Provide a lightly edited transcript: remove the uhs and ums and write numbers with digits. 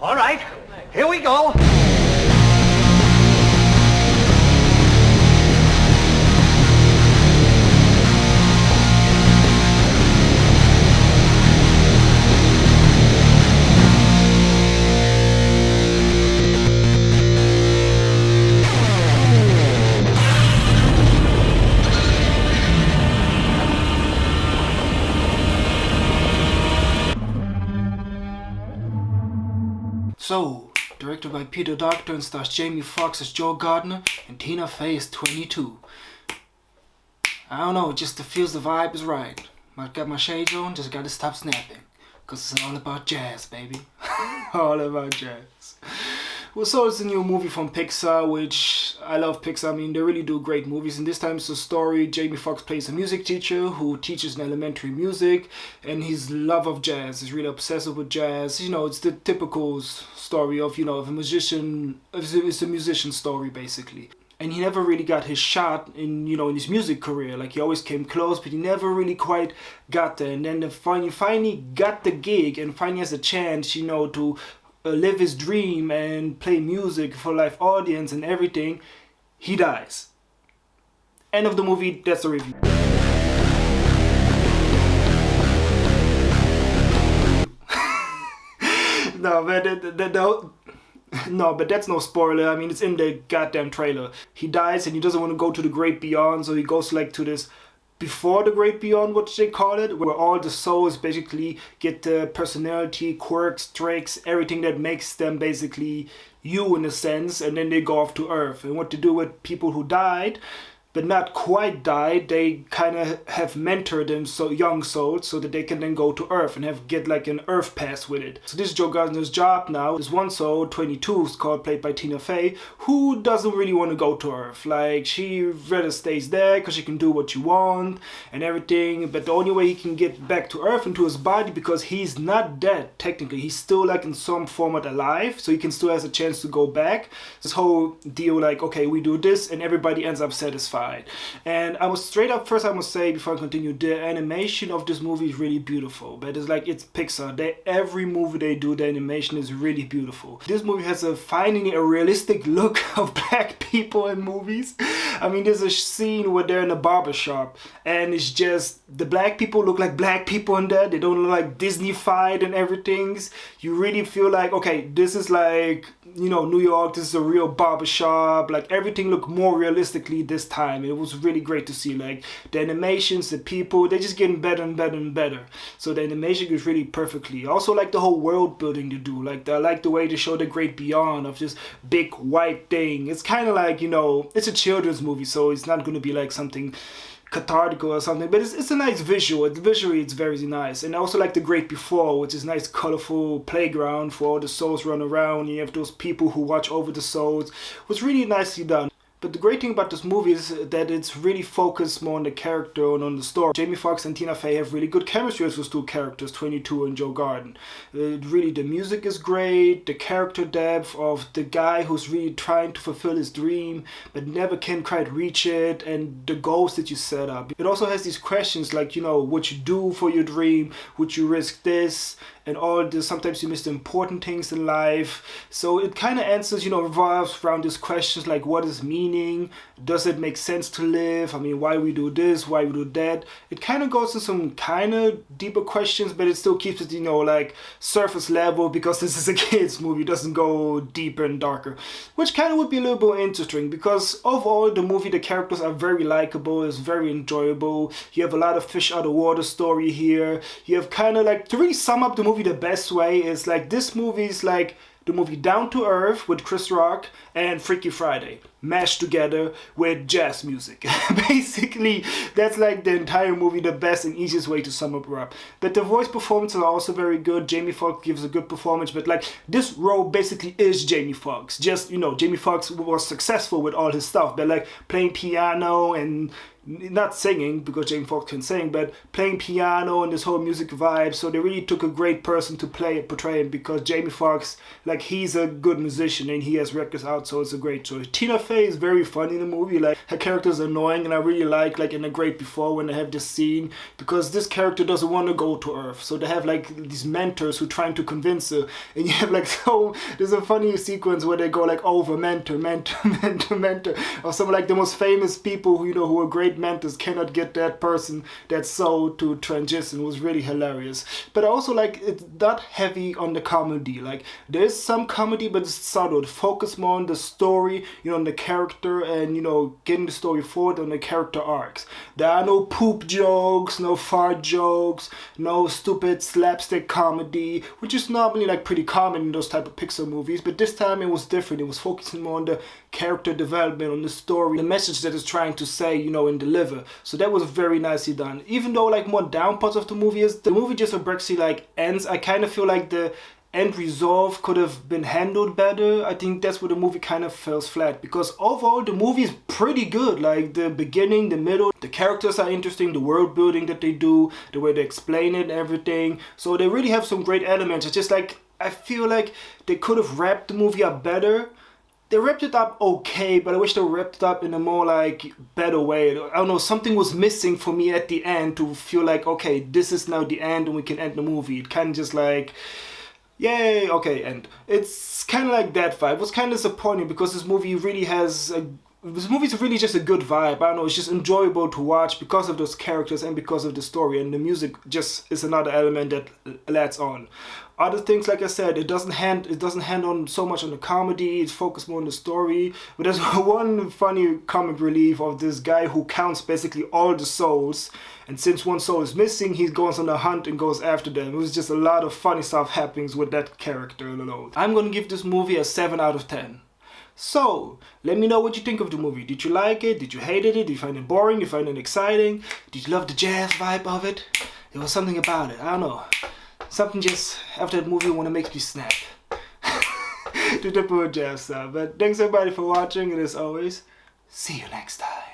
All right, here we go. So, directed by Peter Docter and stars Jamie Foxx as Joe Gardner and Tina Fey as 22. I don't know, just feels the vibe is right. I got my shades on, just gotta stop snapping. Cause it's all about jazz, baby. All about jazz. Well, so it's a new movie from Pixar, which I love Pixar. I mean, they really do great movies. And this time it's a story. Jamie Foxx plays a music teacher who teaches in elementary music, and his love of jazz is really obsessive with jazz. You know, it's the typical story of, of a musician. It's a musician story, basically. And he never really got his shot in, in his music career. Like, he always came close, but he never really quite got there. And then finally got the gig and finally has a chance, to live his dream and play music for live audience and everything. He dies. End of the movie. That's the review. No, but that's no spoiler. I mean, it's in the goddamn trailer. He dies and he doesn't want to go to the great beyond, so he goes to this before the great beyond, what they call it, where all the souls basically get the personality, quirks, tricks, everything that makes them basically you in a sense, and then they go off to Earth. And what to do with people who died but not quite died, they kind of have mentored them, so young souls, so that they can then go to Earth and get an Earth pass with it. So this is Joe Gardner's job now. This one soul, 22, is played by Tina Fey, who doesn't really want to go to Earth. Like, she rather stays there because she can do what she wants and everything, but the only way he can get back to Earth and to his body, because he's not dead technically, he's still in some format alive, so he can still has a chance to go back. This whole deal, okay, we do this and everybody ends up satisfied. And I was straight up, first I must say before I continue, the animation of this movie is really beautiful. But it's Pixar. Every movie they do, the animation is really beautiful. This movie has finally a realistic look of black people in movies. I mean, there's a scene where they're in a barber shop and it's just the black people look like black people in there. They don't look like Disney-fied and everything. You really feel like, okay, this is New York, this is a real barber shop. Everything looked more realistically this time. It was really great to see. The animations, the people, they're just getting better and better and better. So the animation is really perfectly. I also like the whole world building they do. I like the way they show the great beyond of this big white thing. It's kind of it's a children's movie, so it's not going to be something cathartic or something, but it's a nice visual. Visually it's very nice. And I also like the great before, which is nice colorful playground for all the souls run around. You have those people who watch over the souls. It was really nicely done. But the great thing about this movie is that it's really focused more on the character and on the story. Jamie Foxx and Tina Fey have really good chemistry with those two characters, 22 and Joe Gardner. Really, the music is great, the character depth of the guy who's really trying to fulfill his dream but never can quite reach it, and the goals that you set up. It also has these questions what you do for your dream, would you risk this? And all this, sometimes you miss the important things in life. So it kind of answers, revolves around these questions what is meaning? Does it make sense to live? I mean, why we do this? Why we do that? It kind of goes to some kind of deeper questions, but it still keeps it, surface level, because this is a kids movie. It doesn't go deeper and darker, which kind of would be a little bit more interesting, because overall the movie, the characters are very likable. It's very enjoyable. You have a lot of fish out of water story here. You have kind of to really sum up the movie, the best way is this movie is the movie Down to Earth with Chris Rock and Freaky Friday mashed together with jazz music. Basically, that's the entire movie, the best and easiest way to sum up. But the voice performances are also very good. Jamie Foxx gives a good performance, but this role basically is Jamie Foxx. Just, Jamie Foxx was successful with all his stuff, but playing piano and not singing, because Jamie Foxx can sing, but playing piano and this whole music vibe. So they really took a great person to portray him, because Jamie Foxx, he's a good musician and he has records out, so it's a great choice. Tina Fey is very funny in the movie. her character is annoying, and I really like in The Great Before when they have this scene, because this character doesn't want to go to Earth, so they have like these mentors who are trying to convince her, and you have like, so there's a funny sequence where they go like over mentor, or some like the most famous people who, you know, who are great mentors cannot get that person, that soul to transition. It was really hilarious. But also like, it's not heavy on the comedy. Like there's some comedy, but it's subtle. Focus more on the story, you know, on the character, and you know, getting the story forward on the character arcs. There are no poop jokes, no fart jokes, no stupid slapstick comedy, which is normally like pretty common in those type of Pixar movies, but this time it was different. It was focusing more on the character development, on the story, the message that it's trying to say, you know, and deliver. So that was very nicely done. Even though like more down parts of the movie is, the movie just abruptly like ends. I kind of feel like the end resolve could have been handled better. I think that's where the movie kind of falls flat, because overall the movie is pretty good. Like the beginning, the middle, the characters are interesting, the world building that they do, the way they explain it and everything. So they really have some great elements. It's just like, I feel like they could have wrapped the movie up better. They wrapped it up okay, but I wish they wrapped it up in a more like better way. I don't know, something was missing for me at the end to feel like, okay, this is now the end and we can end the movie. It kind of just like, yay, okay, end. It's kind of like that vibe. It was kind of disappointing because this movie really has this movie's really just a good vibe. I don't know, it's just enjoyable to watch because of those characters and because of the story, and the music just is another element that adds on. Other things, like I said, it doesn't hand on so much on the comedy. It's focused more on the story. But there's one funny comic relief of this guy who counts basically all the souls, and since one soul is missing, he goes on a hunt and goes after them. It was just a lot of funny stuff happening with that character alone. I'm gonna give this movie a 7 out of 10. So, let me know what you think of the movie. Did you like it? Did you hate it? Did you find it boring? Did you find it exciting? Did you love the jazz vibe of it? There was something about it, I don't know. Something just, after that movie, wanna make me snap. To the poor jazz stuff. But thanks everybody for watching, and as always, see you next time.